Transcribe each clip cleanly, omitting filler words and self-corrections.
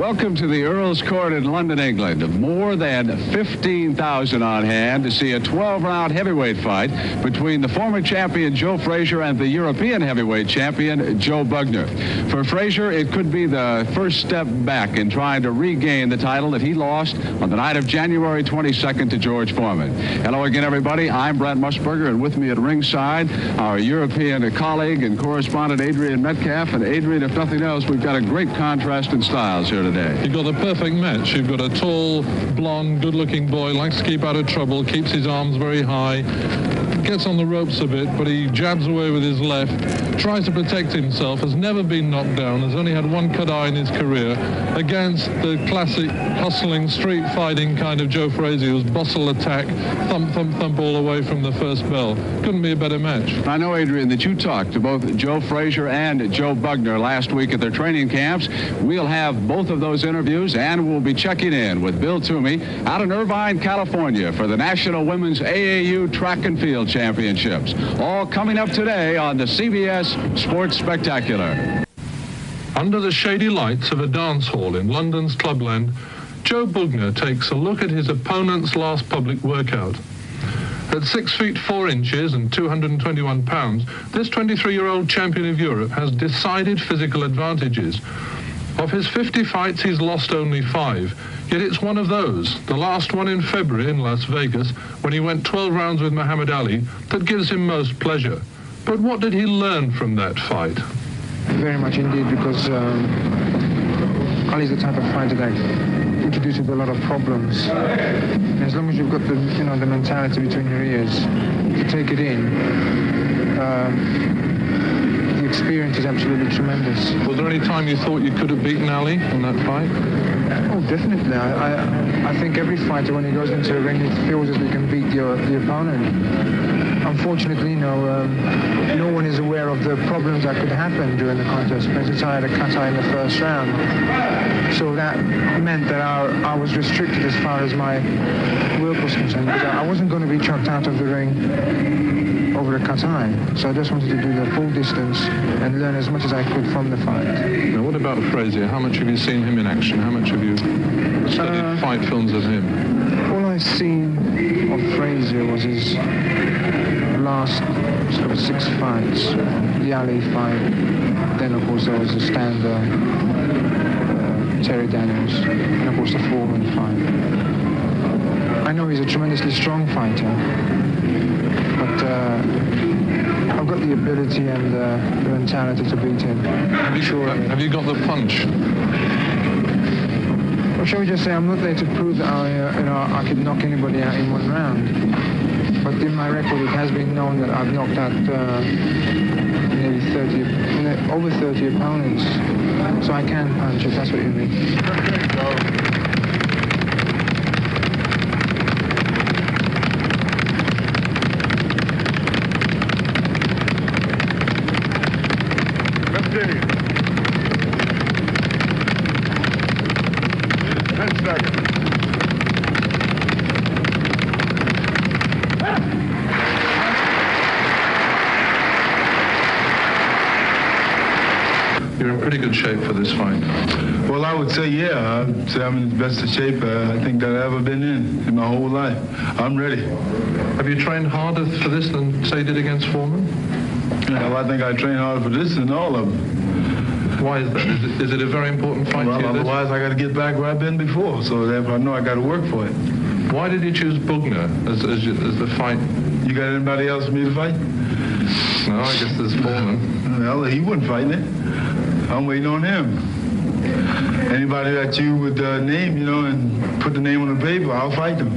Welcome to the Earl's Court in London, England. More than 15,000 on hand to see a 12-round heavyweight fight between the former champion Joe Frazier and the European heavyweight champion Joe Bugner. For Frazier, it could be the first step back in trying to regain the title that he lost on the night of January 22nd to George Foreman. Hello again, everybody. I'm Brent Musburger, and with me at ringside, our European colleague and correspondent Adrian Metcalf. And Adrian, if nothing else, we've got a great contrast in styles here today. You've got the perfect match. You've got a tall, blonde, good-looking boy, likes to keep out of trouble, keeps his arms very high, gets on the ropes a bit, but he jabs away with his left, tries to protect himself, has never been knocked down, has only had one cut eye in his career, against the classic hustling, street-fighting kind of Joe Frazier, who's bustle attack, thump, thump, thump all the way from the first bell. Couldn't be a better match. I know, Adrian, that you talked to both Joe Frazier and Joe Bugner last week at their training camps. We'll have both of those interviews, and we'll be checking in with Bill Toomey out in Irvine, California for the National Women's AAU Track and Field Championships. All coming up today on the CBS Sports Spectacular. Under the shady lights of a dance hall in London's Clubland, Joe Bugner takes a look at his opponent's last public workout. At 6 feet 4 inches and 221 pounds, this 23-year-old champion of Europe has decided physical advantages. Of his 50 fights, he's lost only 5. Yet it's one of those, the last one in February in Las Vegas, when he went 12 rounds with Muhammad Ali, that gives him most pleasure. But what did he learn from that fight? Very much indeed, because Ali's the type of fighter that introduces a lot of problems. And as long as you've got the, the mentality between your ears to take it in, the experience is absolutely tremendous. Was there any time you thought you could have beaten Ali in that fight? Oh, definitely. I think every fighter, when he goes into a ring, he feels that he can beat the opponent. Unfortunately, no one is aware of the problems that could happen during the contest. For instance, I had a cut-eye in the first round. So that meant that I was restricted as far as my work was concerned, because I wasn't going to be chucked out of the ring over a cut-eye. So I just wanted to do the full distance and learn as much as I could from the fight. Now, what about Frazier? How much have you seen him in action? How much have you studied fight films of him? All I've seen of Frazier was his last sort of 6 fights. The Ali fight, then of course there was the Stander, Terry Daniels, and of course the Foreman fight. I know he's a tremendously strong fighter, but I've got the ability and the mentality to beat him. Have you got the punch? Well, shall we just say I'm not there to prove that I could knock anybody out in 1 round. But in my record, it has been known that I've knocked out nearly over 30 opponents. So I can punch, if that's what you mean. You're in pretty good shape for this fight. Well, I would say, yeah. I'd say I'm in the best of shape I think that I've ever been in my whole life. I'm ready. Have you trained harder for this than, say, you did against Foreman? Yeah, well, I think I trained harder for this than all of them. Why is that? Is it a very important fight to you? Otherwise, I got to get back where I've been before. So therefore, I know I got to work for it. Why did you choose Bugner as the fight? You got anybody else for me to fight? No, I guess there's Foreman. Well, he wouldn't fight it. I'm waiting on him. Anybody that you would name, and put the name on the paper, I'll fight them.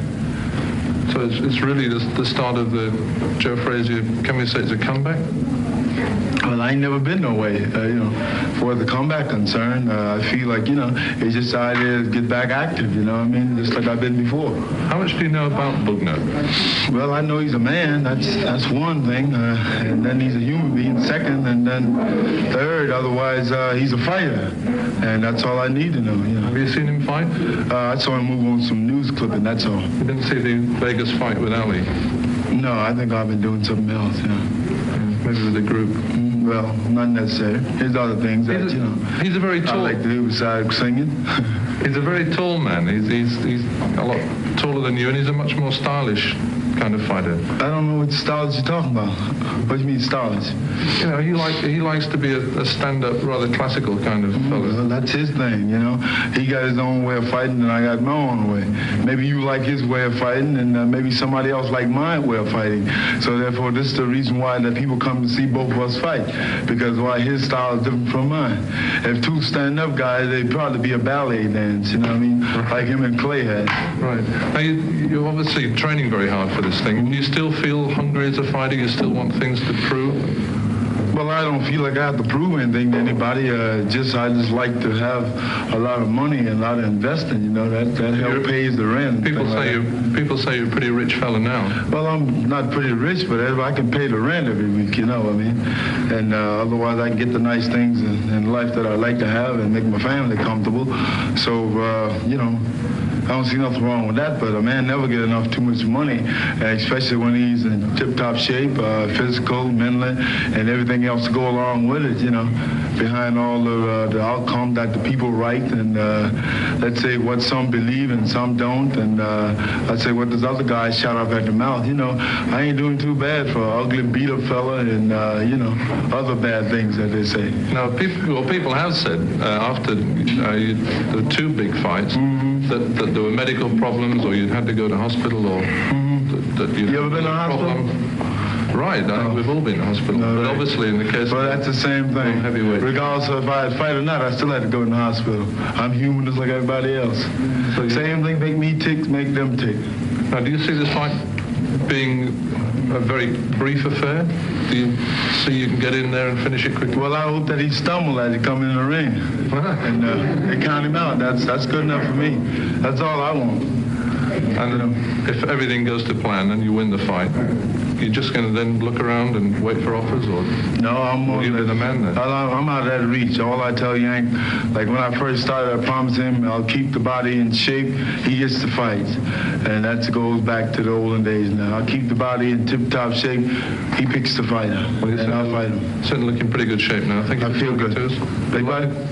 So it's really the start of the Joe Frazier, can we say it's a comeback? Well, I ain't never been no way, for the comeback concern. I feel like, he just decided to get back active, just like I've been before. How much do you know about Bugner? Well, I know he's a man, that's one thing, and then he's a human being, second, and then third, otherwise he's a fighter, and that's all I need to know, Have you seen him fight? I saw him move on some news clipping, that's all. You didn't see the Vegas fight with Ali? No, I think I've been doing something else, Maybe with a group. Well, not necessarily. There's other things that, He's a very I tall... like to do besides singing. He's a very tall man. He's a lot taller than you, and he's a much more stylish kind of fighter. I don't know what styles you're talking about. What do you mean styles? You know, he likes to be a stand-up, rather classical kind of fellow. Well, that's his thing, you know. He got his own way of fighting, and I got my own way. Maybe you like his way of fighting, and maybe somebody else like my way of fighting. So therefore, this is the reason why that people come to see both of us fight, because why his style is different from mine. If two stand-up guys, they'd probably be a ballet dance, you know what I mean? Right. Like him and Clay had. Right. Now, you're obviously training very hard for this thing. Do you still feel hungry as a fighter? You still want things to prove? Well, I don't feel like I have to prove anything to anybody. I just like to have a lot of money and a lot of investing. You know, that help pays the rent. People say you're a pretty rich fella now. Well, I'm not pretty rich, but I can pay the rent every week. You know what I mean? And otherwise, I can get the nice things in life that I like to have and make my family comfortable. So you know, I don't see nothing wrong with that, but a man never get too much money, especially when he's in tip-top shape, physical, mentally, and everything else to go along with it, you know, behind all the outcome that the people write, and let's say what some believe and some don't, and let's say what this other guy shot off at the mouth, you know, I ain't doing too bad for an ugly beat-up fella and, you know, other bad things that they say. Now, people have said after the two big fights, that there were medical problems, or you'd had to go to hospital, or that you ever been to hospital? Right, we've all been to hospital, no, but right. Obviously in the case of that's the same thing. Heavyweight. Regardless of if I had fight or not, I still had to go in the hospital. I'm human just like everybody else. So same thing make me tick, make them tick. Now, do you see this fight being a very brief affair? Do you see you can get in there and finish it quickly? Well, I hope that he stumbled as he come in the ring. And they count him out. That's good enough for me. That's all I want. And if everything goes to plan and you win the fight, you're just going to then look around and wait for offers, or no? I'm the man then. I'm out of that reach. All I tell you ain't like when I first started. I promised him I'll keep the body in shape. He gets the fights, and that goes back to the olden days. Now I'll keep the body in tip-top shape. He picks the fighter, and I'll fight him. Certainly looking pretty good shape now. Thank you for talking to us.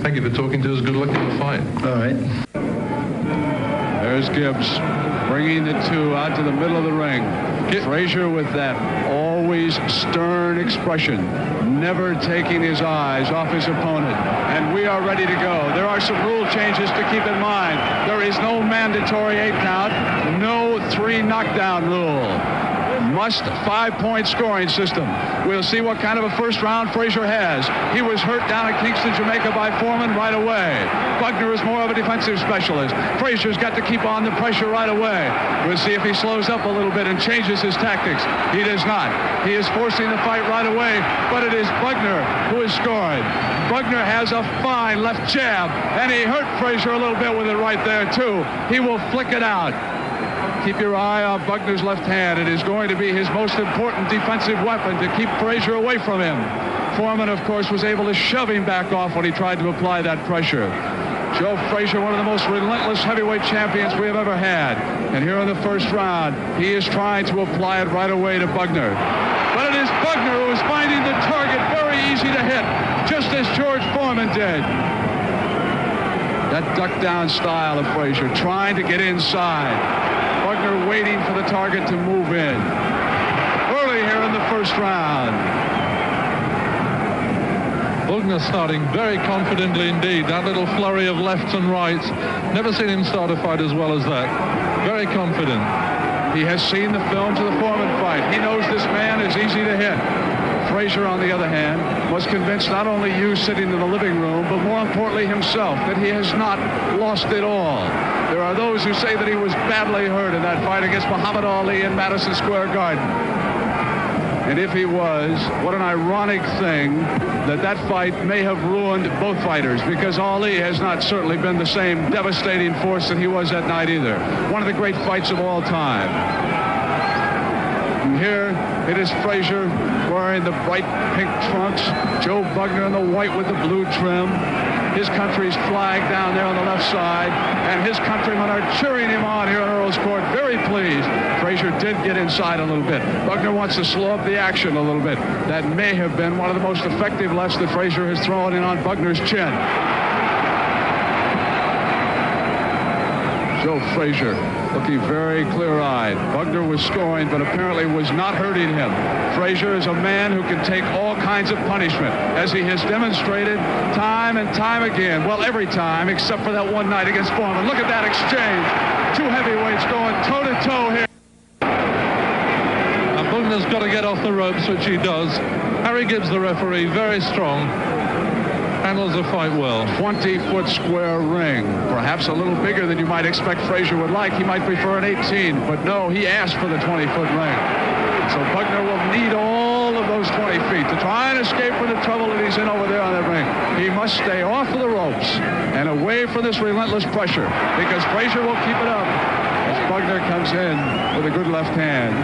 Thank you for talking to us. Good luck in the fight. All right. There's Gibbs bringing the two out to the middle of the ring. Frazier with that always stern expression, never taking his eyes off his opponent. And we are ready to go. There are some rule changes to keep in mind. There is no mandatory 8 count, no 3 knockdown rule. Must 5-point scoring system. We'll see what kind of a first round Frazier has. He was hurt down at Kingston, Jamaica by Foreman right away. BUGNER is more of a defensive specialist. Frazier's got to keep on the pressure right away. We'll see if he slows up a little bit and changes his tactics. He does not. He is forcing the fight right away, but it is BUGNER who is scoring. BUGNER has a fine left jab, and he hurt Frazier a little bit with it right there, too. He will flick it out. Keep your eye on BUGNER's left hand. It is going to be his most important defensive weapon to keep Frazier away from him. Foreman, of course, was able to shove him back off when he tried to apply that pressure. Joe Frazier, one of the most relentless heavyweight champions we have ever had. And here in the first round, he is trying to apply it right away to BUGNER. But it is BUGNER who is finding the target very easy to hit, just as George Foreman did. That duck-down style of Frazier, trying to get inside. BUGNER waiting for the target to move in. Early here in the first round. BUGNER starting very confidently indeed. That little flurry of lefts and rights. Never seen him start a fight as well as that. Very confident. He has seen the films of the Foreman fight. He knows this man is easy to hit. Frazier, on the other hand, was convinced not only you sitting in the living room, but more importantly himself, that he has not lost it all. There are those who say that he was badly hurt in that fight against Muhammad Ali in Madison Square Garden. And if he was, what an ironic thing that that fight may have ruined both fighters, because Ali has not certainly been the same devastating force that he was that night either. One of the great fights of all time. And here it is Frazier wearing the bright pink trunks, Joe BUGNER in the white with the blue trim. His country's flag down there on the left side, and his countrymen are cheering him on here in Earl's Court. Very pleased. Frazier Frazier did get inside a little bit. Bugner wants to slow up the action a little bit. That may have been one of the most effective lefts that Frazier has thrown in on Bugner's chin. Joe Frazier looking very clear-eyed. Bugner was scoring, but apparently was not hurting him. Frazier is a man who can take all kinds of punishment, as he has demonstrated time and time again. Well, every time, except for that one night against Foreman. Look at that exchange. Two heavyweights going toe-to-toe here. And Bugner's got to get off the ropes, which he does. Harry Gibbs, the referee, very strong. Handles the fight well. 20-foot square ring. Perhaps a little bigger than you might expect Frazier would like. He might prefer an 18, but no, he asked for the 20-foot ring. So Bugner will need all of those 20 feet to try and escape from the trouble that he's in over there on that ring. He must stay off of the ropes and away from this relentless pressure, because Frazier will keep it up as Bugner comes in with a good left hand.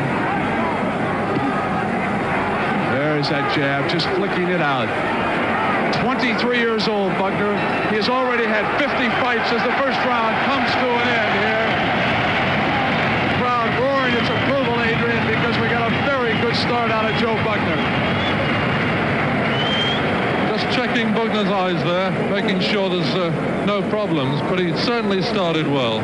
There's that jab, just flicking it out. 23 years old, Bugner. He has already had 50 fights as the first round comes to an end here. The crowd roaring its approval, Adrian, because we got a very good start out of Joe Bugner. Just checking Bugner's eyes there, making sure there's no problems, but he certainly started well.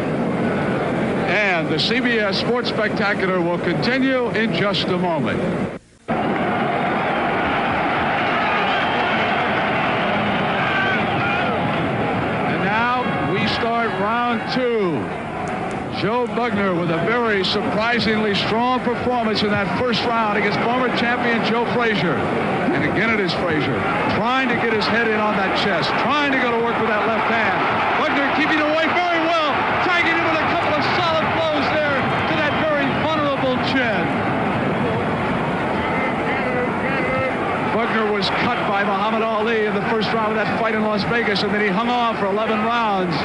And the CBS Sports Spectacular will continue in just a moment. Round two. Joe Bugner with a very surprisingly strong performance in that first round against former champion Joe Frazier. And again it is Frazier trying to get his head in on that chest, trying to go to work with that left hand. Bugner keeping away very well, tagging him with a couple of solid blows there to that very vulnerable chin. Bugner was cut by Muhammad Ali in the first round of that fight in Las Vegas, and then he hung on for 11 rounds.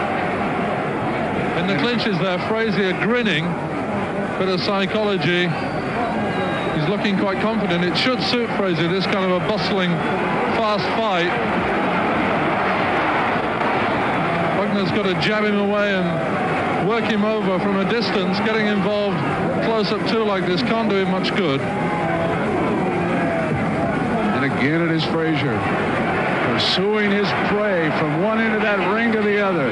In the clinches there, Frazier grinning, bit of psychology. He's looking quite confident. It should suit Frazier, this kind of a bustling, fast fight. Bugner's got to jab him away and work him over from a distance. Getting involved close up too like this can't do him much good. And again it is Frazier pursuing his prey from one end of that ring to the other.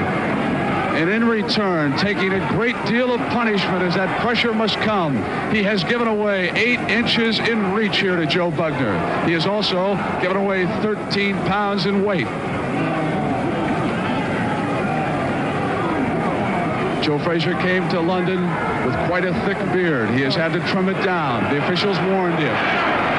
And in return, taking a great deal of punishment as that pressure must come. He has given away 8 inches in reach here to Joe Bugner. He has also given away 13 pounds in weight. Joe Frazier came to London with quite a thick beard. He has had to trim it down. The officials warned him.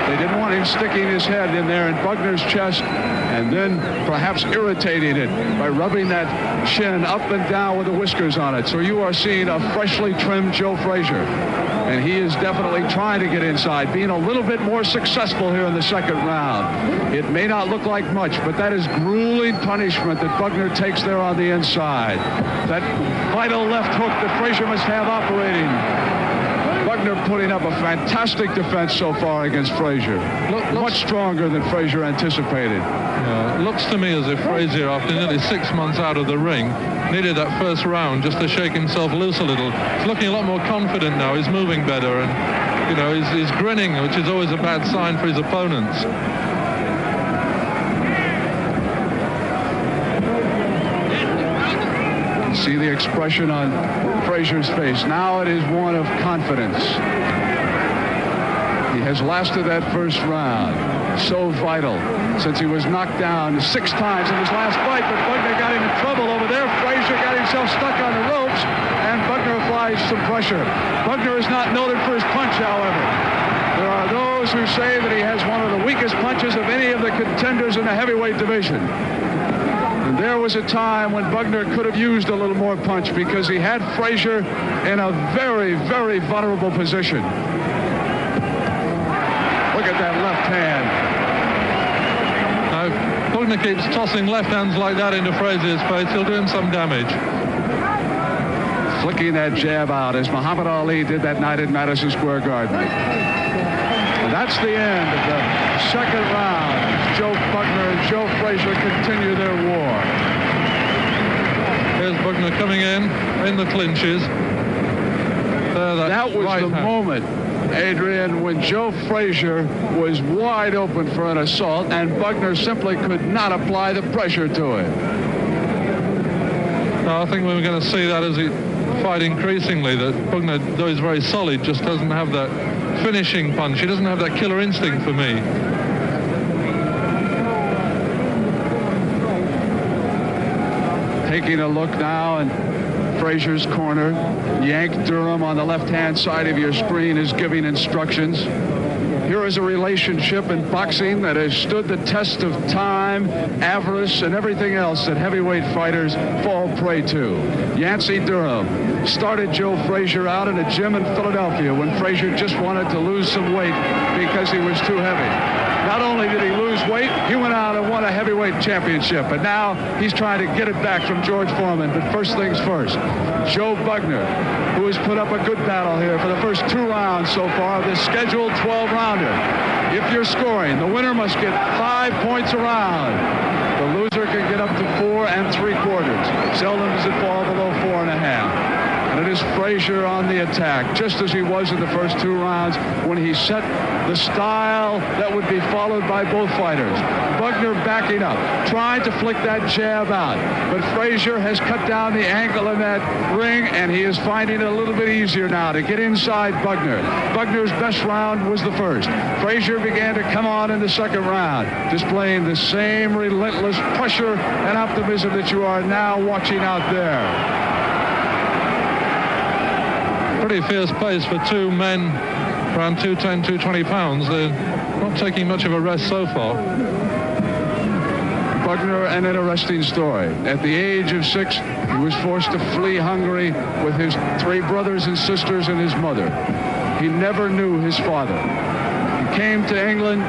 They didn't want him sticking his head in there in Bugner's chest and then perhaps irritating it by rubbing that chin up and down with the whiskers on it. So you are seeing a freshly trimmed Joe Frazier. And he is definitely trying to get inside, being a little bit more successful here in the second round. It may not look like much, but that is grueling punishment that Bugner takes there on the inside. That vital left hook that Frazier must have operating. Bugner putting up a fantastic defense so far against Frazier. Much stronger than Frazier anticipated. Yeah, it looks to me as if Frazier, after nearly 6 months out of the ring, needed that first round just to shake himself loose a little. He's looking a lot more confident now. He's moving better, and you know, he's grinning, which is always a bad sign for his opponents. See the expression on Frazier's face. Now it is one of confidence. He has lasted that first round. So vital, since he was knocked down 6 times in his last fight, but Bugner got into trouble over there. Frazier got himself stuck on the ropes, and Bugner applies some pressure. Bugner is not noted for his punch, however. There are those who say that he has one of the weakest punches of any of the contenders in the heavyweight division. And there was a time when Bugner could have used a little more punch because he had Frazier in a very, very vulnerable position. Look at that left hand. Now, if Bugner keeps tossing left hands like that into Frazier's face, he'll do him some damage. Flicking that jab out as Muhammad Ali did that night at Madison Square Garden. And that's the end of the second round. Joe Bugner and Joe Frazier continue their war. Here's Bugner coming in the clinches. there. That was right the hand. moment, Adrian, when Joe Frazier was wide open for an assault, and Bugner simply could not apply the pressure to him. No, I think we're going to see that as he fight increasingly, that Bugner, though he's very solid, just doesn't have that finishing punch. He doesn't have that killer instinct for me. Taking a look now in Frazier's corner. Yank Durham on the left-hand side of your screen is giving instructions. Here is a relationship in boxing that has stood the test of time, avarice, and everything else that heavyweight fighters fall prey to. Yancey Durham started Joe Frazier out in a gym in Philadelphia when Frazier just wanted to lose some weight because he was too heavy. Not only did he lose weight, he went out and won a heavyweight championship. And now he's trying to get it back from George Foreman. But first things first, Joe Bugner, who has put up a good battle here for the first 2 rounds so far of this scheduled 12-rounder. If you're scoring, the winner must get 5 points a round. The loser can get up to 4 3/4. Seldom does it fall below 4 1/2. And it is Frazier on the attack, just as he was in the first 2 rounds when he set the style that would be followed by both fighters. Bugner backing up, trying to flick that jab out. But Frazier has cut down the angle in that ring, and he is finding it a little bit easier now to get inside Bugner. Bugner's best round was the first. Frazier began to come on in the second round, displaying the same relentless pressure and optimism that you are now watching out there. Pretty fierce pace for 2 men around 210, 220 pounds. They're not taking much of a rest so far. Bugner, an interesting story. At the age of 6, he was forced to flee Hungary with his 3 brothers and sisters and his mother. He never knew his father. He came to England,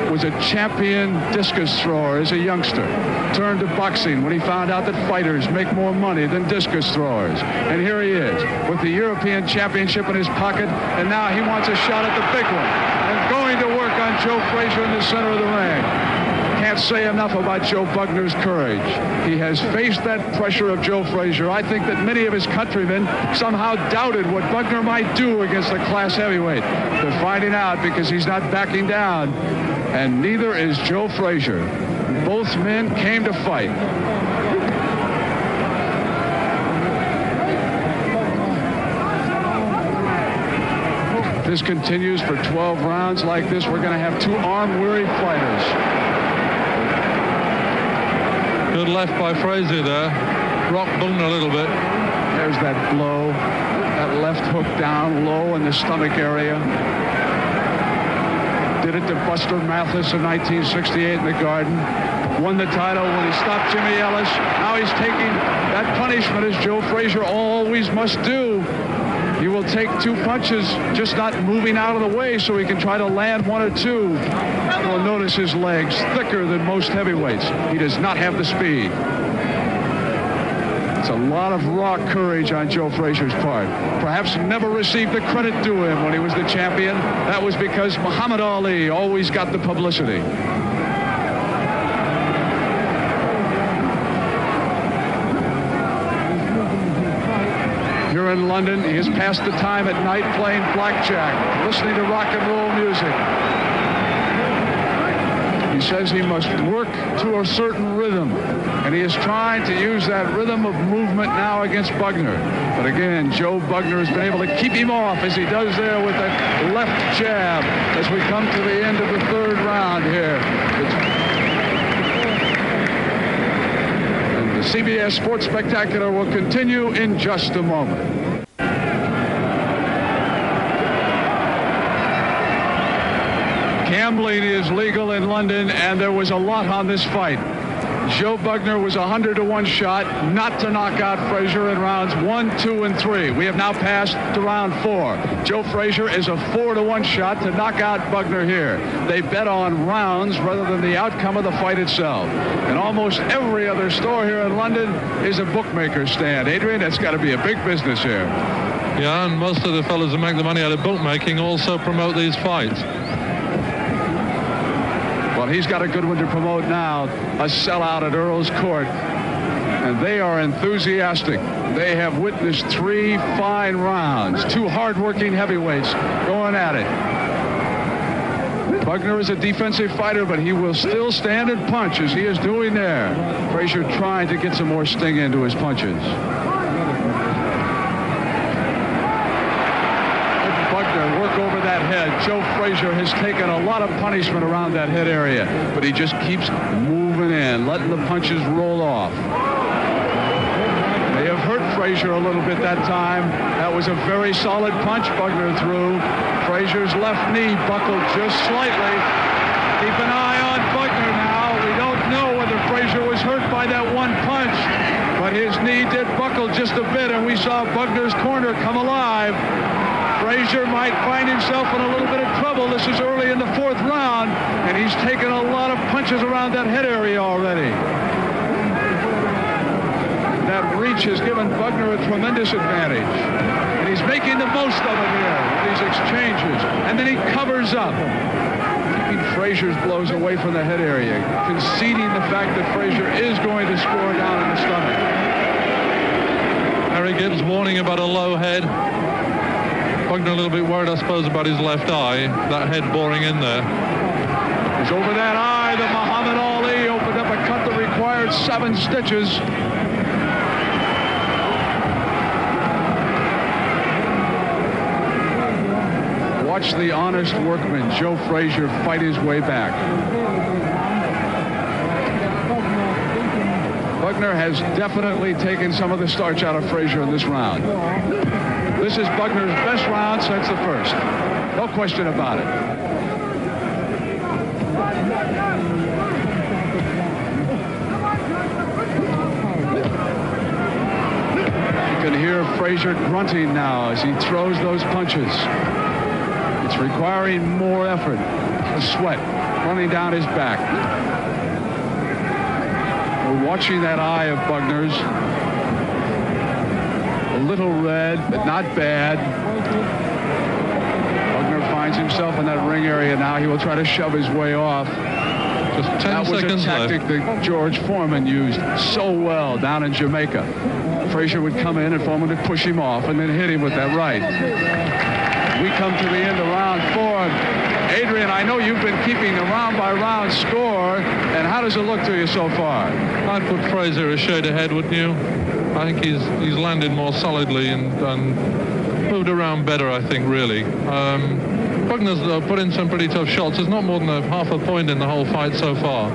was a champion discus thrower as a youngster. Turned to boxing when he found out that fighters make more money than discus throwers. And here he is with the European Championship in his pocket, and now he wants a shot at the big one. And going to work on Joe Frazier in the center of the ring. Can't say enough about Joe Bugner's courage. He has faced that pressure of Joe Frazier. I think that many of his countrymen somehow doubted what Bugner might do against a class heavyweight. They're finding out because he's not backing down. And neither is Joe Frazier. Both men came to fight. This continues for 12 rounds like this. We're going to have 2 arm-weary fighters. Good left by Frazier there. Rocked Bugner a little bit. There's that blow. That left hook down low in the stomach area. Did it to Buster Mathis in 1968 in the Garden. Won the title when he stopped Jimmy Ellis. Now he's taking that punishment as Joe Frazier always must do. He will take 2 punches, just not moving out of the way so he can try to land 1 or 2. You'll notice his legs thicker than most heavyweights. He does not have the speed. It's a lot of raw courage on Joe Frazier's part. Perhaps never received the credit due him when he was the champion. That was because Muhammad Ali always got the publicity. Here in London, he has passed the time at night playing blackjack, listening to rock and roll music. He says he must work to a certain rhythm, and he is trying to use that rhythm of movement now against Bugner. But again, Joe Bugner has been able to keep him off as he does there with that left jab as we come to the end of the 3rd round here. And the CBS Sports Spectacular will continue in just a moment. Gambling is legal in London, and there was a lot on this fight. Joe Bugner was 100-to-1 shot not to knock out Frazier in rounds 1, 2, and 3. We have now passed to round 4. Joe Frazier is a 4-to-1 shot to knock out Bugner here. They bet on rounds rather than the outcome of the fight itself. And almost every other store here in London is a bookmaker stand. Adrian, that's got to be a big business here. Yeah, and most of the fellas who make the money out of bookmaking also promote these fights. Well, he's got a good one to promote now, a sellout at Earl's Court. and they are enthusiastic. They have witnessed 3 fine rounds, 2 hard-working heavyweights going at it. Bugner is a defensive fighter, but he will still stand and punch as he is doing there. Frazier trying to get some more sting into his punches. Bugner work over that head. Joe Frazier has taken a lot of punishment around that head area, but he just keeps moving in, letting the punches roll off. They have hurt Frazier a little bit that time. That was a very solid punch Bugner threw. Frazier's left knee buckled just slightly. Keep an eye on Bugner now. We don't know whether Frazier was hurt by that one punch, but his knee did buckle just a bit, and we saw Bugner's corner come alive. Frazier might find himself in a little bit of trouble. This is early in the 4th round, and he's taken a lot of punches around that head area already. That reach has given Bugner a tremendous advantage. And he's making the most of it here with these exchanges. And then he covers up, keeping Frazier's blows away from the head area, conceding the fact that Frazier is going to score down in the stomach. Harry Gibbs warning about a low head. Bugner a little bit worried, I suppose, about his left eye. That head boring in there. He's over that eye. The Muhammad Ali opened up a cut that required 7 stitches. Watch the honest workman, Joe Frazier, fight his way back. Bugner has definitely taken some of the starch out of Frazier in this round. This is Bugner's best round since the first. No question about it. You can hear Frazier grunting now as he throws those punches. It's requiring more effort. The sweat running down his back. We're watching that eye of Bugner's. A little red, but not bad. Bugner finds himself in that ring area now. He will try to shove his way off. Just 10 seconds left. That was a tactic that George Foreman used so well down in Jamaica. Frazier would come in and Foreman would push him off and then hit him with that right. We come to the end of round 4. Adrian, I know you've been keeping a round-by-round score, and how does it look to you so far? I'd put Frazier a shade ahead, wouldn't you? I think he's landed more solidly and moved around better, I think, really. Bugner's put in some pretty tough shots. There's not more than half a point in the whole fight so far.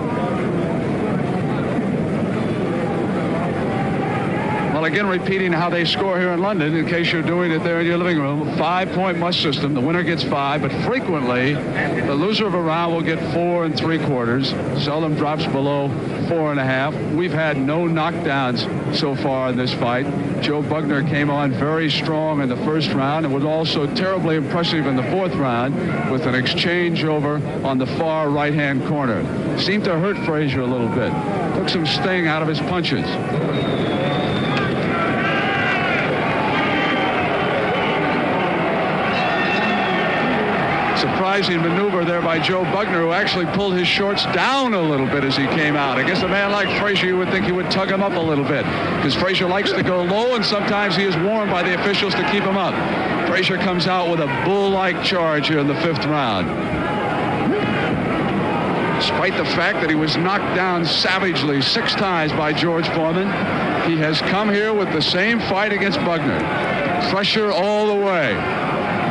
Well, again, repeating how they score here in London, in case you're doing it there in your living room. 5-point must system. The winner gets 5, but frequently the loser of a round will get 4 3/4. Seldom drops below 4 1/2. We've had no knockdowns so far in this fight. Joe Bugner came on very strong in the first round and was also terribly impressive in the 4th round with an exchange over on the far right-hand corner. Seemed to hurt Frazier a little bit. Took some sting out of his punches. Surprising maneuver there by Joe Bugner, who actually pulled his shorts down a little bit as he came out. Against a man like Frazier, you would think he would tug him up a little bit, because Frazier likes to go low, and sometimes he is warned by the officials to keep him up. Frazier comes out with a bull-like charge here in the 5th round. Despite the fact that he was knocked down savagely 6 times by George Foreman, he has come here with the same fight against Bugner. Pressure all the way.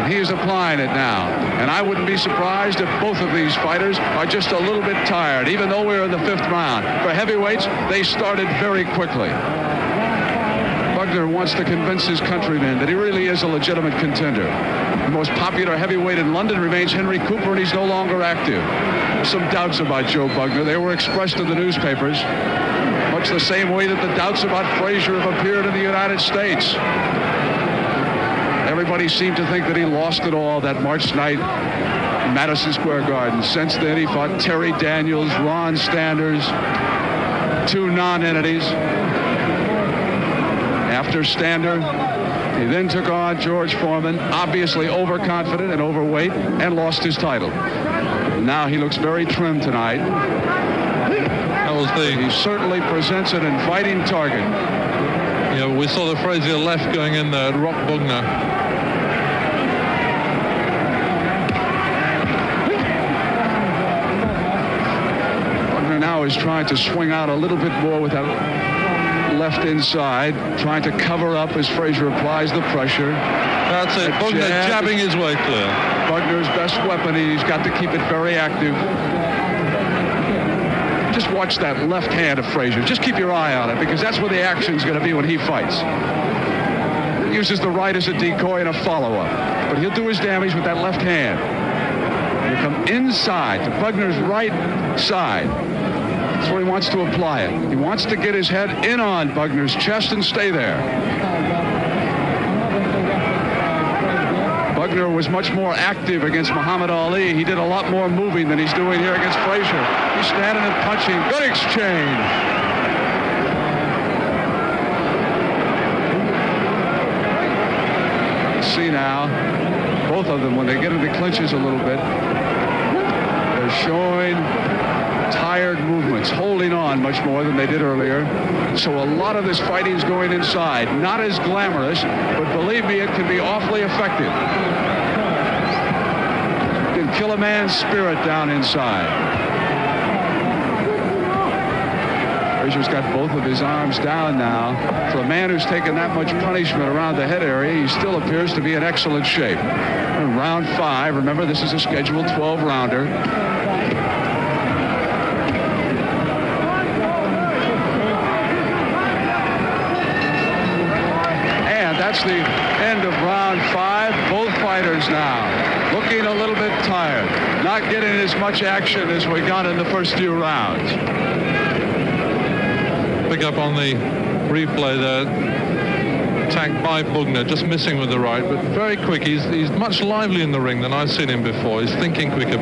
He is applying it now. And I wouldn't be surprised if both of these fighters are just a little bit tired, even though we're in the 5th round. For heavyweights, they started very quickly. Bugner wants to convince his countrymen that he really is a legitimate contender. The most popular heavyweight in London remains Henry Cooper, and he's no longer active. There's some doubts about Joe Bugner. They were expressed in the newspapers, much the same way that the doubts about Frazier have appeared in the United States. Everybody seemed to think that he lost it all that March night in Madison Square Garden. Since then, he fought Terry Daniels, Ron Standers, 2 non-entities. After Stander, he then took on George Foreman, obviously overconfident and overweight, and lost his title. Now he looks very trim tonight. Now That was He certainly presents an inviting target. Yeah, we saw the Frazier left going in there, Rock Bugner. Bugner now is trying to swing out a little bit more with that left inside, trying to cover up as Frazier applies the pressure. That's it. Bugner jabbing his way clear. Bugner's best weapon. He's got to keep it very active. Just watch that left hand of Frazier. Just keep your eye on it, because that's where the action's going to be when he fights. He uses the right as a decoy and a follow-up, but he'll do his damage with that left hand. He'll come inside to Bugner's right side. That's where he wants to apply it. He wants to get his head in on Bugner's chest and stay there. Bugner was much more active against Muhammad Ali. He did a lot more moving than he's doing here against Frazier. He's standing and punching. Good exchange. See now, both of them, when they get into clinches a little bit, they're showing tired movements, holding on much more than they did earlier. So a lot of this fighting is going inside. Not as glamorous, but believe me, it can be awfully effective. Can kill a man's spirit down inside. Frazier's got both of his arms down now. For a man who's taken that much punishment around the head area, he still appears to be in excellent shape. In round 5, remember this is a scheduled 12-rounder. That's the end of round 5. Both fighters now looking a little bit tired, not getting as much action as we got in the first few rounds. Pick up on the replay there. Attacked by Bugner, just missing with the right, but very quick. He's much livelier in the ring than I've seen him before. He's thinking quicker.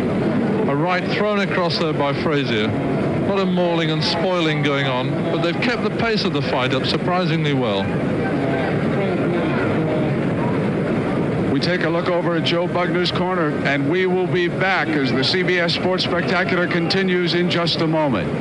A right thrown across there by Frazier. A lot of mauling and spoiling going on, but they've kept the pace of the fight up surprisingly well. We take a look over at Joe Bugner's corner, and we will be back as the CBS Sports Spectacular continues in just a moment.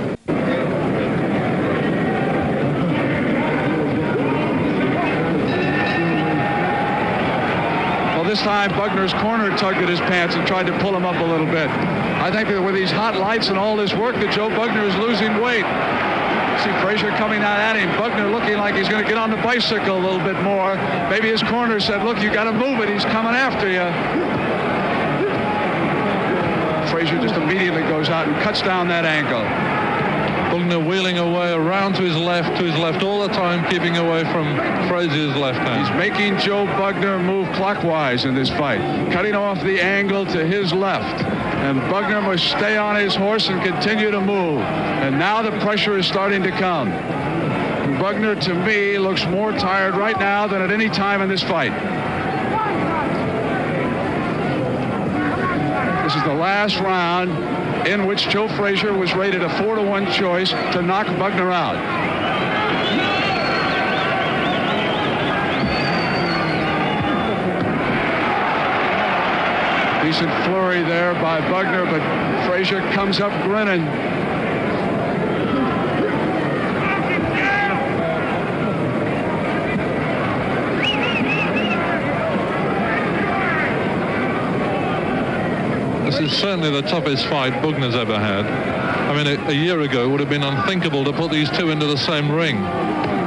Well, this time Bugner's corner tugged at his pants and tried to pull him up a little bit. I think that with these hot lights and all this work, that Joe Bugner is losing weight. See Frazier coming out at him. Bugner looking like he's going to get on the bicycle a little bit more. Maybe his corner said, look, you got to move it. He's coming after you. Frazier just immediately goes out and cuts down that ankle. Bugner wheeling away around to his left all the time, keeping away from Frazier's left hand. He's making Joe Bugner move clockwise in this fight, cutting off the angle to his left. And Bugner must stay on his horse and continue to move. And now the pressure is starting to come. Bugner, to me, looks more tired right now than at any time in this fight. This is the last round in which Joe Frazier was rated a 4-to-1 choice to knock Bugner out. Decent flurry there by Bugner, but Frazier comes up grinning. This is certainly the toughest fight Bugner's ever had. I mean, a year ago it would have been unthinkable to put these two into the same ring,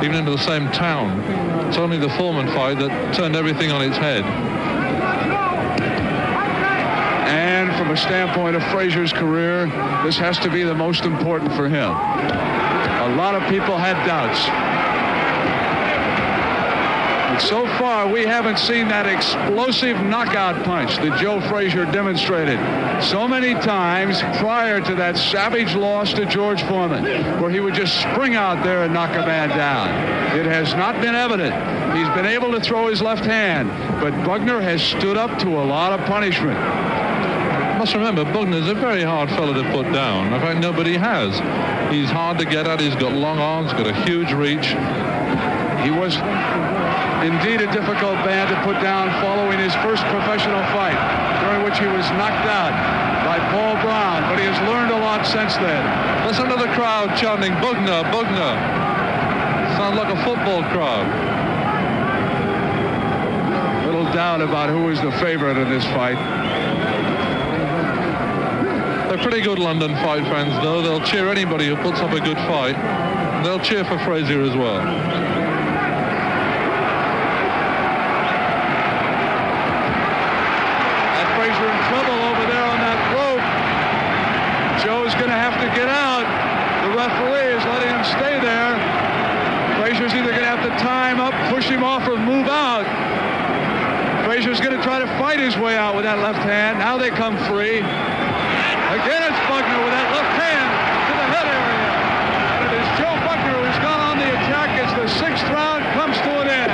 even into the same town. It's only the Foreman fight that turned everything on its head. From a standpoint of Frazier's career, this has to be the most important for him. A lot of people had doubts. But so far, we haven't seen that explosive knockout punch that Joe Frazier demonstrated so many times prior to that savage loss to George Foreman, where he would just spring out there and knock a man down. It has not been evident. He's been able to throw his left hand, but Bugner has stood up to a lot of punishment. Must remember, Bugner's a very hard fellow to put down. In fact, nobody has. He's hard to get at. He's got long arms, got a huge reach. He was indeed a difficult man to put down following his first professional fight, during which he was knocked out by Paul Brown, but he has learned a lot since then. Listen to the crowd chanting, "Bugner, Bugner." Sounds like a football crowd. Little doubt about who is the favorite in this fight. They're pretty good London fight fans, though. They'll cheer anybody who puts up a good fight. They'll cheer for Frazier as well. And Frazier in trouble over there on that rope. Joe's going to have to get out. The referee is letting him stay there. Frazier's either going to have to tie him up, push him off, or move out. Frazier's going to try to fight his way out with that left hand. Now they come free. Again, it's Bugner with that left hand to the head area. And it is Joe Bugner who's gone on the attack as the 6th round comes to an end.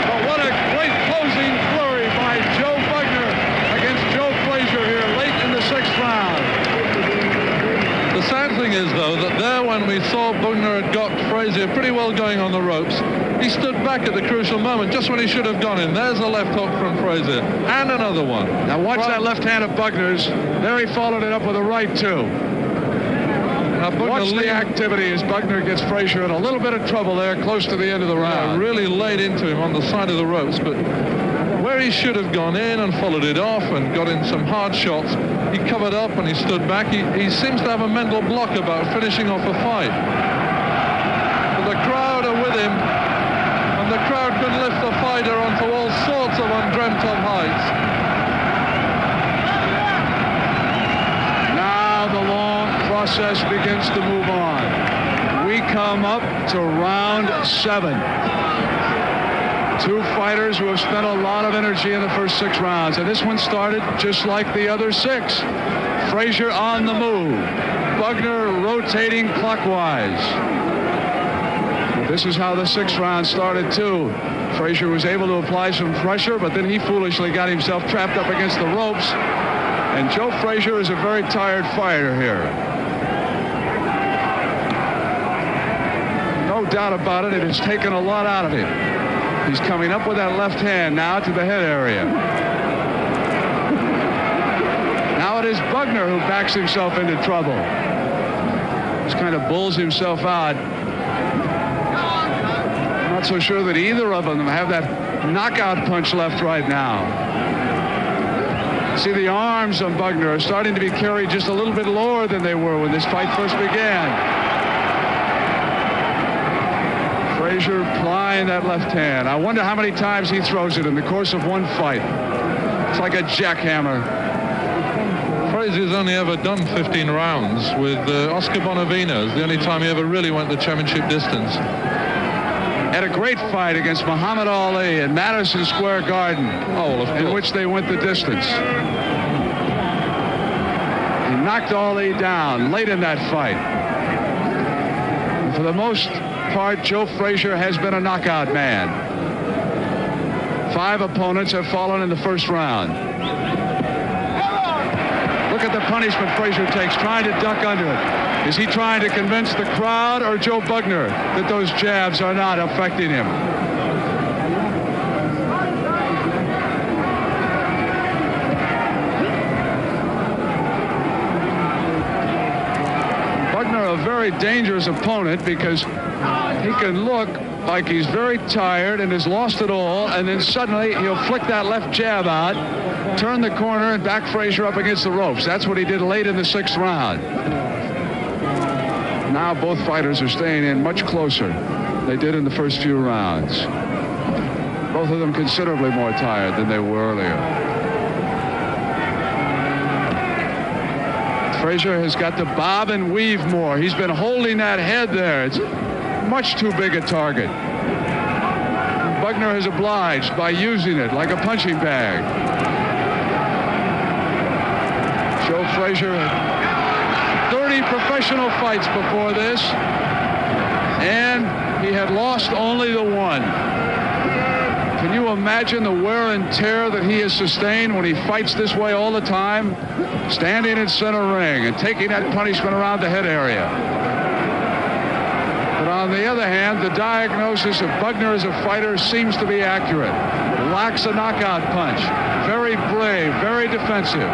But what a great closing flurry by Joe Bugner against Joe Frazier here late in the 6th round. The sad thing is, though, that there when we saw Bugner had got Frazier pretty well going on the ropes, he stood back at the crucial moment, just when he should have gone in. There's a left hook from Frazier, and another one. Now watch that left hand of Bugner's. There he followed it up with a right, too. Now watch the activity as Bugner gets Frazier in a little bit of trouble there, close to the end of the round. Really laid into him on the side of the ropes, but where he should have gone in and followed it off and got in some hard shots, he covered up and he stood back. He seems to have a mental block about finishing off a fight. But the crowd are with him. The crowd can lift the fighter onto all sorts of undreamt of heights. Now the long process begins to move on. We come up to round 7. Two fighters who have spent a lot of energy in the first 6 rounds, and this one started just like the other 6. Frazier on the move. Bugner rotating clockwise. This is how the 6th round started, too. Frazier was able to apply some pressure, but then he foolishly got himself trapped up against the ropes. And Joe Frazier is a very tired fighter here. No doubt about it, it has taken a lot out of him. He's coming up with that left hand now to the head area. Now it is Bugner who backs himself into trouble. Just kind of bulls himself out. Not so sure that either of them have that knockout punch left right now. See, the arms on Bugner are starting to be carried just a little bit lower than they were when this fight first began. Frazier plying that left hand. I wonder how many times he throws it in the course of one fight. It's like a jackhammer. Frazier's only ever done 15 rounds with Oscar Bonavena. It's the only time he ever really went the championship distance. Had a great fight against Muhammad Ali in Madison Square Garden, in which they went the distance. He knocked Ali down late in that fight. And for the most part, Joe Frazier has been a knockout man. 5 opponents have fallen in the first round. Look at the punishment Frazier takes, trying to duck under it. Is he trying to convince the crowd or Joe Bugner that those jabs are not affecting him? Bugner, a very dangerous opponent, because he can look like he's very tired and has lost it all, and then suddenly he'll flick that left jab out, turn the corner, and back Frazier up against the ropes. That's what he did late in the 6th round. Now both fighters are staying in much closer than they did in the first few rounds. Both of them considerably more tired than they were earlier. Frazier has got to bob and weave more. He's been holding that head there. It's much too big a target. Bugner has obliged by using it like a punching bag. Joe Frazier had 30 professional fights before this, and he had lost only the one. Can you imagine the wear and tear that he has sustained when he fights this way all the time, standing in center ring and taking that punishment around the head area? But on the other hand, the diagnosis of Bugner as a fighter seems to be accurate. Lacks a knockout punch. Very brave, very defensive.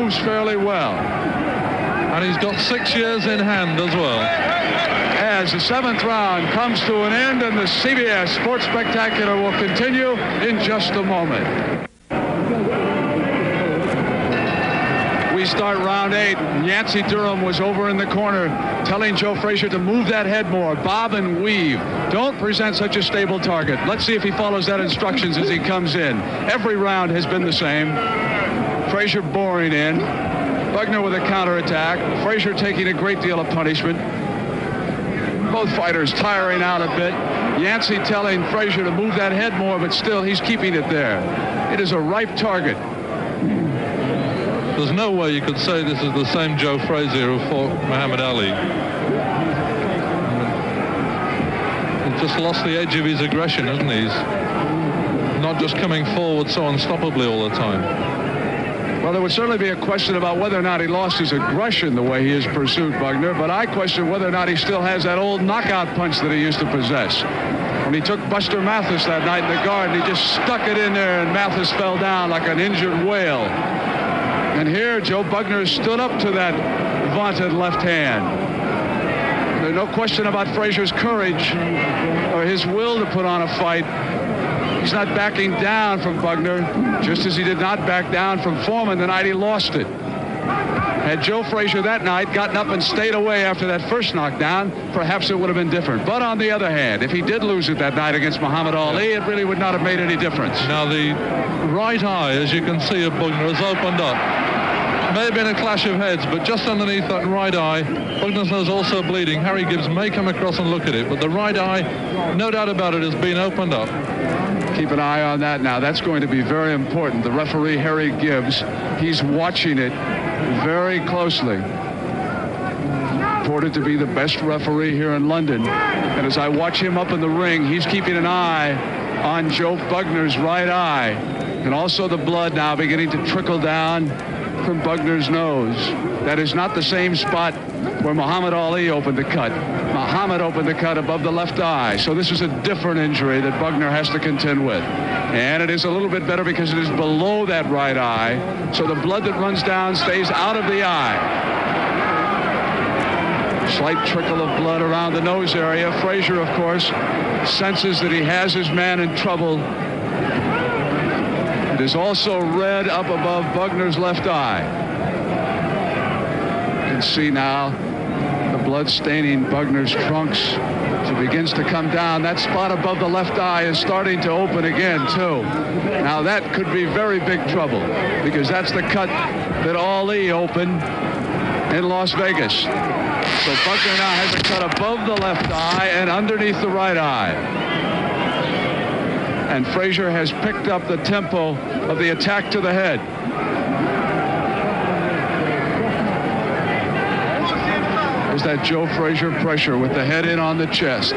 moves fairly well. And he's got 6 years in hand as well. As the 7th round comes to an end, and the CBS Sports Spectacular will continue in just a moment. We start round 8. Yancey Durham was over in the corner telling Joe Frazier to move that head more, bob and weave. Don't present such a stable target. Let's see if he follows that instructions as he comes in. Every round has been the same. Frazier boring in. Bugner with a counterattack. Frazier taking a great deal of punishment. Both fighters tiring out a bit. Yancey telling Frazier to move that head more, but still he's keeping it there. It is a ripe target. There's no way you could say this is the same Joe Frazier who fought Muhammad Ali. He's just lost the edge of his aggression, hasn't he? He's not just coming forward so unstoppably all the time. Well, there would certainly be a question about whether or not he lost his aggression the way he has pursued Bugner, but I question whether or not he still has that old knockout punch that he used to possess. When he took Buster Mathis that night in the garden, he just stuck it in there, and Mathis fell down like an injured whale. And here, Joe Bugner stood up to that vaunted left hand. There's no question about Frazier's courage or his will to put on a fight. He's not backing down from Bugner, just as he did not back down from Foreman the night he lost it. Had Joe Frazier that night gotten up and stayed away after that first knockdown, perhaps it would have been different. But on the other hand, if he did lose it that night against Muhammad Ali, it really would not have made any difference. Now the right eye, as you can see, of Bugner has opened up. May have been a clash of heads, but just underneath that right eye, Bugner's nose also bleeding. Harry Gibbs may come across and look at it, but the right eye, no doubt about it, has been opened up. Keep an eye on that now. That's going to be very important. The referee, Harry Gibbs, he's watching it very closely. Reported to be the best referee here in London. And as I watch him up in the ring, he's keeping an eye on Joe Bugner's right eye. And also the blood now beginning to trickle down from Bugner's nose. That is not the same spot where Muhammad Ali opened the cut. Muhammad opened the cut above the left eye. So this is a different injury that Bugner has to contend with. And it is a little bit better because it is below that right eye. So the blood that runs down stays out of the eye. Slight trickle of blood around the nose area. Frazier, of course, senses that he has his man in trouble. It is also red up above Bugner's left eye. You can see now the blood staining Bugner's trunks. As it begins to come down, that spot above the left eye is starting to open again, too. Now that could be very big trouble because that's the cut that Ali opened in Las Vegas. So Bugner now has a cut above the left eye and underneath the right eye. And Frazier has picked up the tempo of the attack to the head. There's that Joe Frazier pressure with the head in on the chest.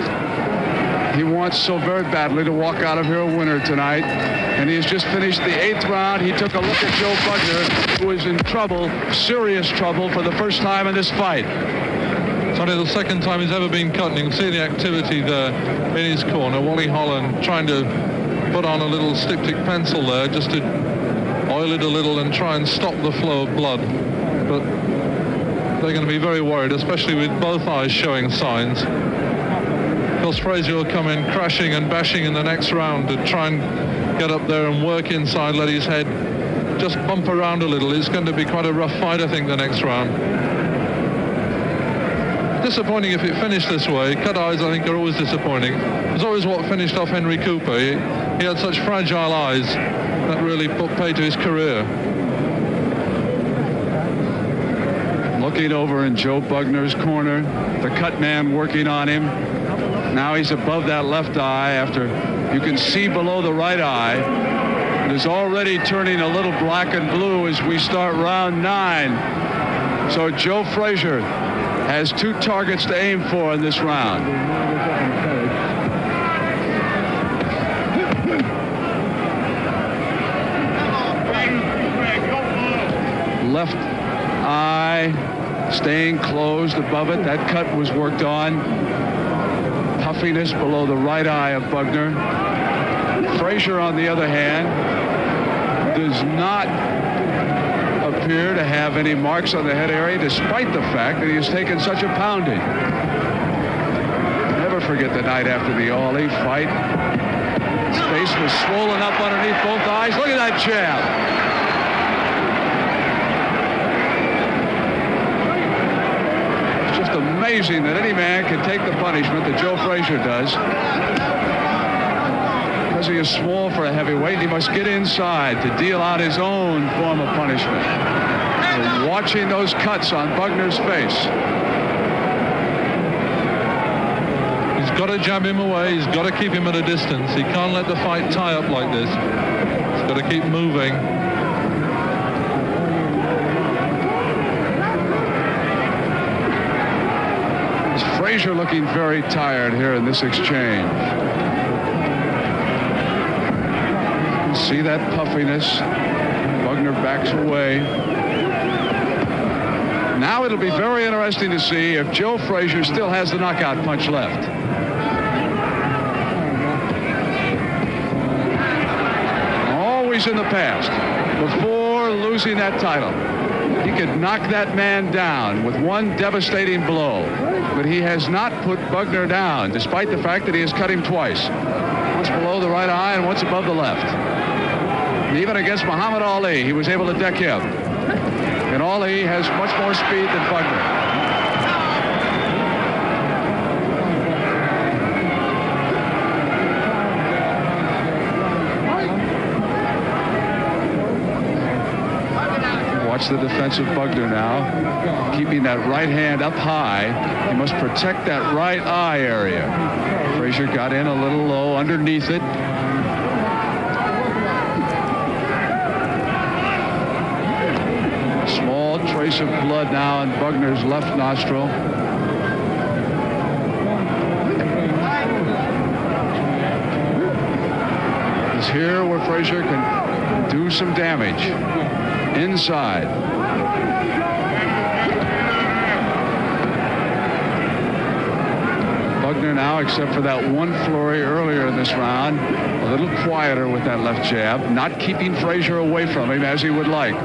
He wants so very badly to walk out of here a winner tonight. And he has just finished the 8th round. He took a look at Joe Bugner, who is in trouble, serious trouble, for the first time in this fight. It's only the second time he's ever been cut, and you can see the activity there in his corner. Wally Holland trying to put on a little styptic pencil there just to oil it a little and try and stop the flow of blood. But they're going to be very worried, especially with both eyes showing signs. Of course, Frazier will come in crashing and bashing in the next round to try and get up there and work inside, let his head just bump around a little. It's going to be quite a rough fight, I think, the next round. Disappointing if it finished this way. Cut eyes, I think, are always disappointing. It's always what finished off Henry Cooper. He had such fragile eyes that really put pay to his career. Looking over in Joe Bugner's corner, the cut man working on him. Now he's above that left eye after you can see below the right eye. It is already turning a little black and blue as we start round 9. So Joe Frazier has 2 targets to aim for in this round. Left eye staying closed above it. That cut was worked on. Puffiness below the right eye of Bugner. Frazier, on the other hand, does not appear to have any marks on the head area, despite the fact that he has taken such a pounding. Never forget the night after the Ali fight. His face was swollen up underneath both eyes. Look at that jab. It's just amazing that any man can take the punishment that Joe Frazier does. Because he is small for a heavyweight, he must get inside to deal out his own form of punishment. So watching those cuts on Bugner's face. He's got to jab him away. He's got to keep him at a distance. He can't let the fight tie up like this. He's got to keep moving. Is Frazier looking very tired here in this exchange? See that puffiness. Bugner backs away. Now it'll be very interesting to see if Joe Frazier still has the knockout punch left. Always in the past, before losing that title, he could knock that man down with one devastating blow. But he has not put Bugner down, despite the fact that he has cut him twice. Once below the right eye and once above the left. Even against Muhammad Ali, he was able to deck him. And Ali has much more speed than Bugner. Watch the defensive Bugner now. Keeping that right hand up high. He must protect that right eye area. Frazier got in a little low underneath it. Trace of blood now in Bugner's left nostril. It's here where Frazier can do some damage. Inside. Bugner now, except for that one flurry earlier in this round, a little quieter with that left jab, not keeping Frazier away from him as he would like.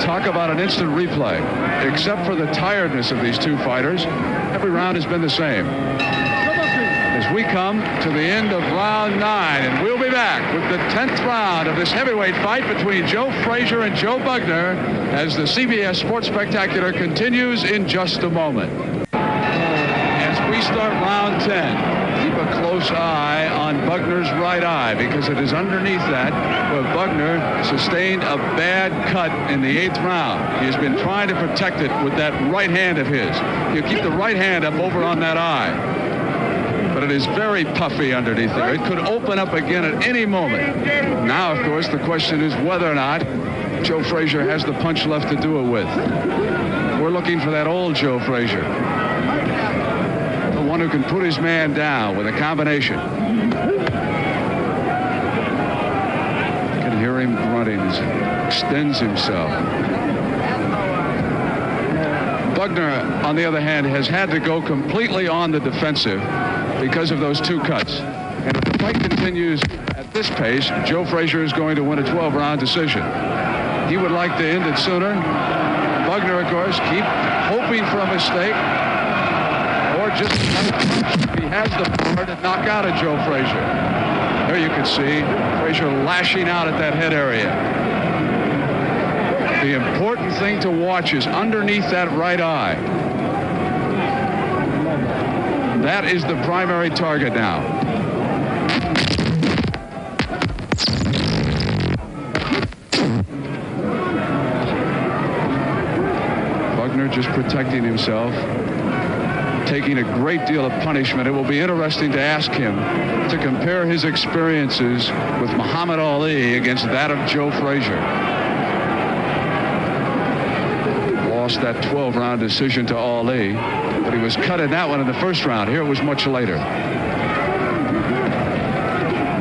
Talk about an instant replay. Except for the tiredness of these two fighters, every round has been the same. As we come to the end of round 9, and we'll be back with the 10th round of this heavyweight fight between Joe Frazier and Joe Bugner as the CBS Sports Spectacular continues in just a moment. As we start round 10, keep a close eye on Bugner's right eye, because it is underneath that where Bugner sustained a bad cut in the 8th round. He has been trying to protect it with that right hand of his. He'll keep the right hand up over on that eye. But it is very puffy underneath there. It could open up again at any moment. Now, of course, the question is whether or not Joe Frazier has the punch left to do it with. We're looking for that old Joe Frazier. The one who can put his man down with a combination. You can hear him grunting as he extends himself. Bugner, on the other hand, has had to go completely on the defensive because of those two cuts. And if the fight continues at this pace, Joe Frazier is going to win a 12-round decision. He would like to end it sooner. Bugner, of course, keep hoping for a mistake. Or just if he has the power to knock out a Joe Frazier. There you can see Frazier lashing out at that head area. The important thing to watch is underneath that right eye. That is the primary target now. Bugner just protecting himself, taking a great deal of punishment. It will be interesting to ask him to compare his experiences with Muhammad Ali against that of Joe Frazier. Lost that 12-round decision to Ali, but he was cut in that one in the first round. Here it was much later.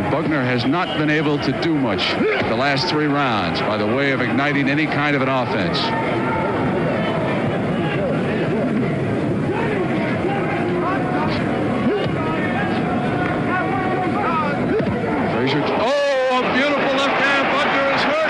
Bugner has not been able to do much the last 3 rounds by the way of igniting any kind of an offense. Frazier, oh, a beautiful left hand. Bugner is hurt.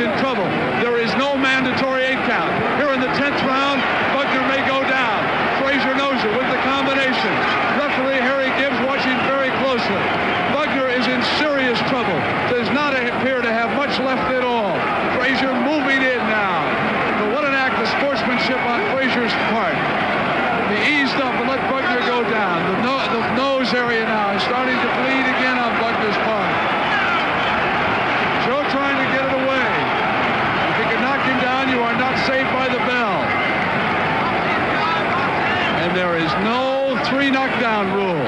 in trouble. There is no mandatory 8 count. Here in the 10th round, Bugner may go down. Frazier knows it with the combination. Referee Harry Gibbs watching very closely. Bugner is in serious trouble. Does not appear to have much left at all. Frazier moving in now. But what an act of sportsmanship on Frazier's part. He eased up and let Bugner go down. The nose area now is starting to bleed again on Bugner's part. Joe trying to get it away. If you can knock him down, you are not saved by the bell. And there is no 3 knockdown rule.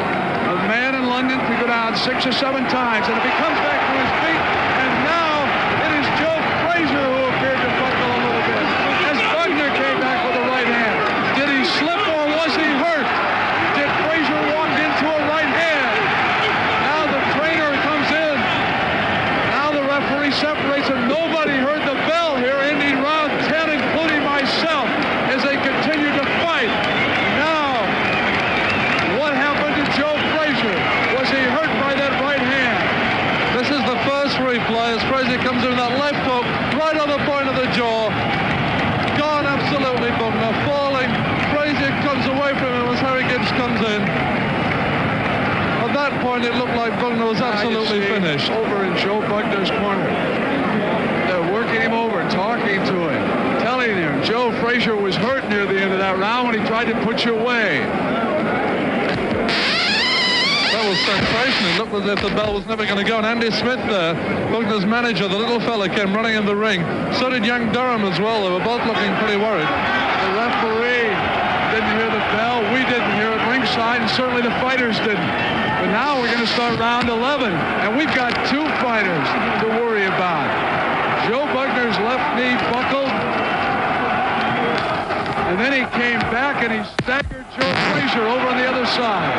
The man in London could go down 6 or 7 times, and if he comes back to his feet, and now it is Joe Frazier who appeared to buckle a little bit as Bugner came back with a right hand. Did he slip or was he hurt? Did Frazier walk into a right hand? Now the trainer comes in. Now the referee separates, and nobody heard the bell here ending round 10, including myself, as they continue to fight. Now, what happened to Joe Frazier? Was he hurt by that right hand? This is the first replay as Frazier comes in with that left hook right on the point of the jaw. Gone absolutely, Bugner falling. Frazier comes away from him as Harry Gibbs comes in. At that point, it looked like Bugner was absolutely finished. Over in Joe Bugner's corner. They're working him over, talking to him, telling him Joe Frazier was hurt near the end of that round when he tried to put you away. That was sensational. It looked as if the bell was never going to go. And Andy Smith there, Bugner's manager, the little fella, came running in the ring. So did young Durham as well. They were both looking pretty worried. The referee didn't hear the bell. We didn't hear it ringside, and certainly the fighters didn't. But now we're going to start round 11, and we've got 2 fighters to worry about. Joe Bugner's left knee buckled, and then he came back and he staggered Joe Frazier over on the other side.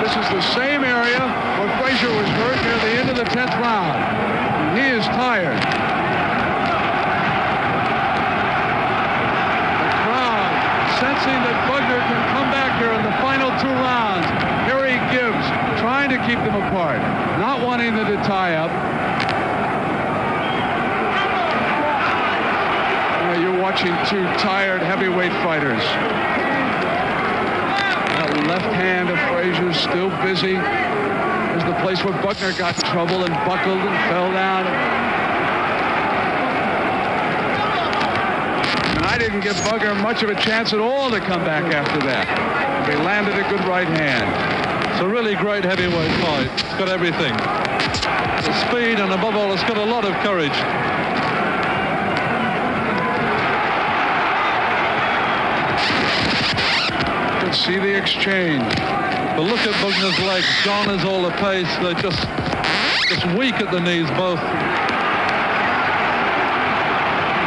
This is the same area where Frazier was hurt near the end of the 10th round. And he is tired. The crowd sensing that Bugner can come back here in the final 2 rounds. Harry Gibbs trying to keep them apart, not wanting them to tie up. You're watching 2 tired heavyweight fighters. Left hand of Frazier still busy. Is the place where Bugner got in trouble and buckled and fell down. And I didn't give Bugner much of a chance at all to come back after that. He landed a good right hand. It's a really great heavyweight fight. It's got everything. The speed, and above all, it's got a lot of courage. See the exchange. But look at Bugner's legs. Gone is all the pace. They're just weak at the knees, both.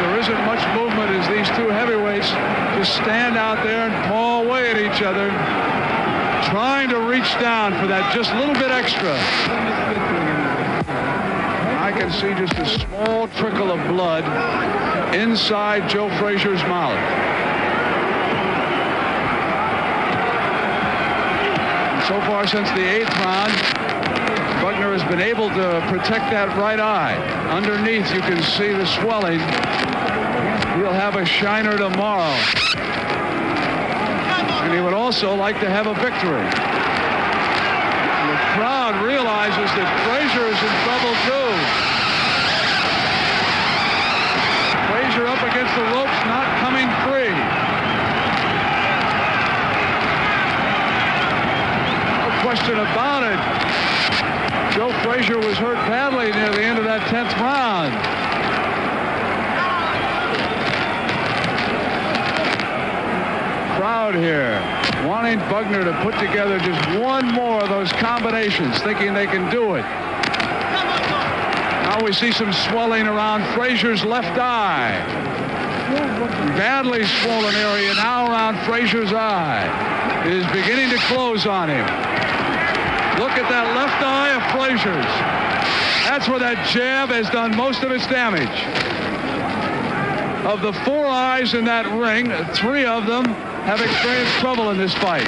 There isn't much movement as these 2 heavyweights just stand out there and paw away at each other, trying to reach down for that just a little bit extra. I can see just a small trickle of blood inside Joe Frazier's mouth. So far since the 8th round, Bugner has been able to protect that right eye. Underneath, you can see the swelling. He'll have a shiner tomorrow. And he would also like to have a victory. And the crowd realizes that Frazier is in trouble too. Frazier up against the ropes, not coming free. Question about it. Joe Frazier was hurt badly near the end of that 10th round. Crowd here wanting Bugner to put together just 1 more of those combinations, thinking they can do it. Now we see some swelling around Frazier's left eye. Badly swollen area now around Frazier's eye. It is beginning to close on him. Look at that left eye of Frazier's. That's where that jab has done most of its damage. Of the 4 eyes in that ring, 3 of them have experienced trouble in this fight.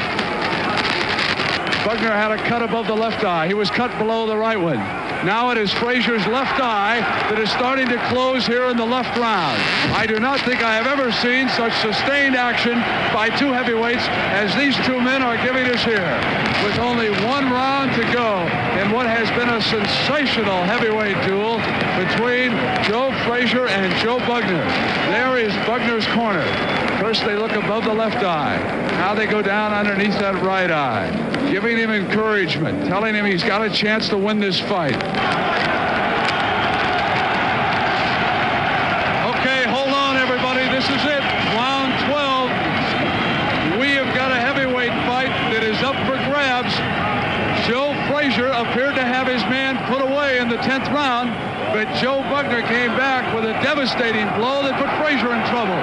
Bugner had a cut above the left eye. He was cut below the right one. Now it is Frazier's left eye that is starting to close here in the left round. I do not think I have ever seen such sustained action by two heavyweights as these two men are giving us here. With only one round to go in what has been a sensational heavyweight duel between Joe Frazier and Joe Bugner. There is Bugner's corner. First they look above the left eye. Now they go down underneath that right eye, giving him encouragement, telling him he's got a chance to win this fight. Okay, hold on, everybody. This is it. Round 12. We have got a heavyweight fight that is up for grabs. Joe Frazier appeared to have his man put away in the 10th round, but Joe Bugner came back with a devastating blow that put Frazier in trouble.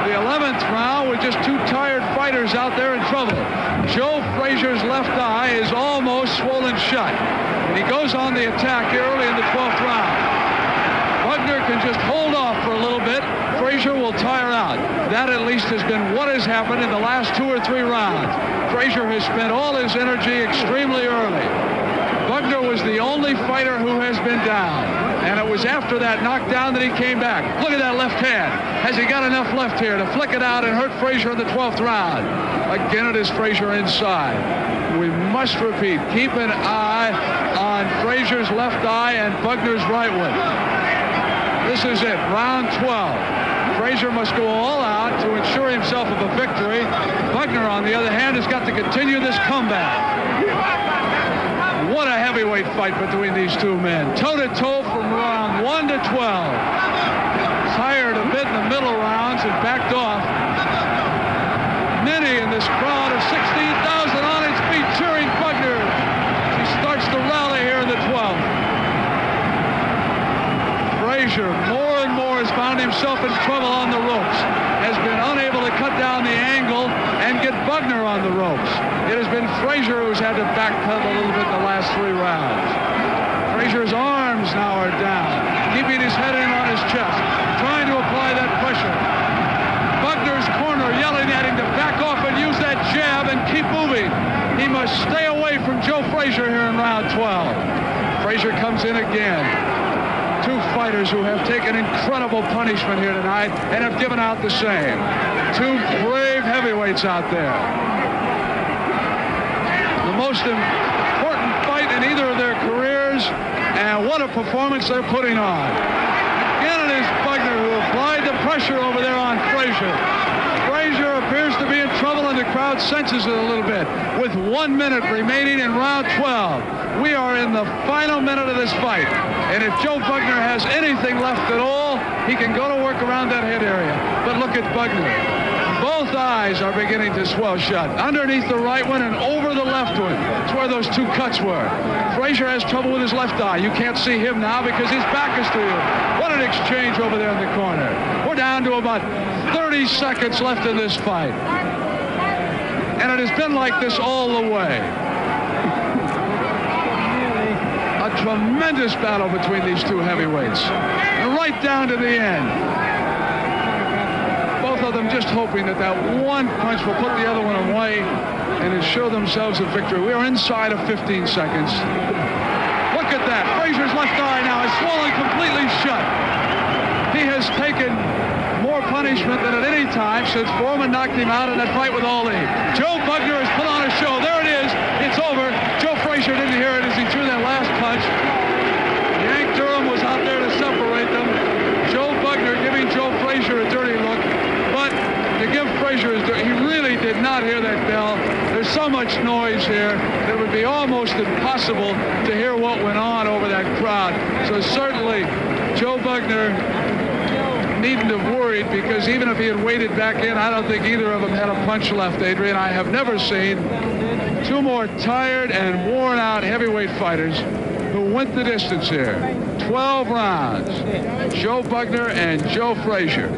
The 11th round with just two tired fighters out there in trouble. Joe Frazier's left eye is almost swollen shut. And he goes on the attack here early in the 12th round. Bugner can just hold off for a little bit. Frazier will tire out. That at least has been what has happened in the last 2 or 3 rounds. Frazier has spent all his energy extremely early. Bugner was the only fighter who has been down. And it was after that knockdown that he came back. Look at that left hand. Has he got enough left here to flick it out and hurt Frazier in the 12th round? Again, it is Frazier inside. We must repeat, keep an eye on Frazier's left eye and Bugner's right one. This is it, round 12. Frazier must go all out to ensure himself of a victory. Bugner, on the other hand, has got to continue this comeback. What a heavyweight fight between these two men. Toe-to-toe from round 1 to 12. Tired a bit in the middle rounds and backed off. Many in this crowd of 16,000 on its feet cheering Bugner. He starts to rally here in the 12th. Frazier more and more has found himself in trouble on the ropes. Has been unable to cut down the angle and get Bugner on the ropes. It has been Frazier who's had to backpedal a little bit in the last 3 rounds. Frazier's arms now are down, keeping his head in on his chest, trying to apply that pressure. Bugner's corner yelling at him to back off and use that jab and keep moving. He must stay away from Joe Frazier here in round 12. Frazier comes in again. Two fighters who have taken incredible punishment here tonight and have given out the same. Two brave heavyweights out there. The most important fight in either of their careers, and what a performance they're putting on. Again, it is Bugner who applied the pressure over there on Frazier. Frazier appears to be in trouble, and the crowd senses it a little bit. With 1 minute remaining in round 12, we are in the final minute of this fight. And if Joe Bugner has anything left at all, he can go to work around that head area. But look at Bugner. Both eyes are beginning to swell shut. Underneath the right one and over the left one. That's where those two cuts were. Frazier has trouble with his left eye. You can't see him now because his back is to you. What an exchange over there in the corner. We're down to about 30 seconds left in this fight. And it has been like this all the way. A tremendous battle between these two heavyweights. And right down to the end. Both of them just hoping that that one punch will put the other one away and ensure themselves a victory. We are inside of 15 seconds. Look at that. Frazier's left eye now is swollen completely shut. He has taken more punishment than at any time since Foreman knocked him out in that fight with Ali. Joe Bugner has put on a show. There it is. It's over. Joe Frazier didn't hear it as he threw that last punch. Yank Durham was out there to separate them. Joe Bugner giving Joe Frazier a dirty look. But to give Frazier his dirty, he really did not hear that bell. There's so much noise here that it would be almost impossible to hear what went on over that crowd. So certainly Joe Bugner needn't have worried, because even if he had waded back in, I don't think either of them had a punch left, Adrian. I have never seen two more tired and worn out heavyweight fighters who went the distance here. 12 rounds. Joe Bugner and Joe Frazier.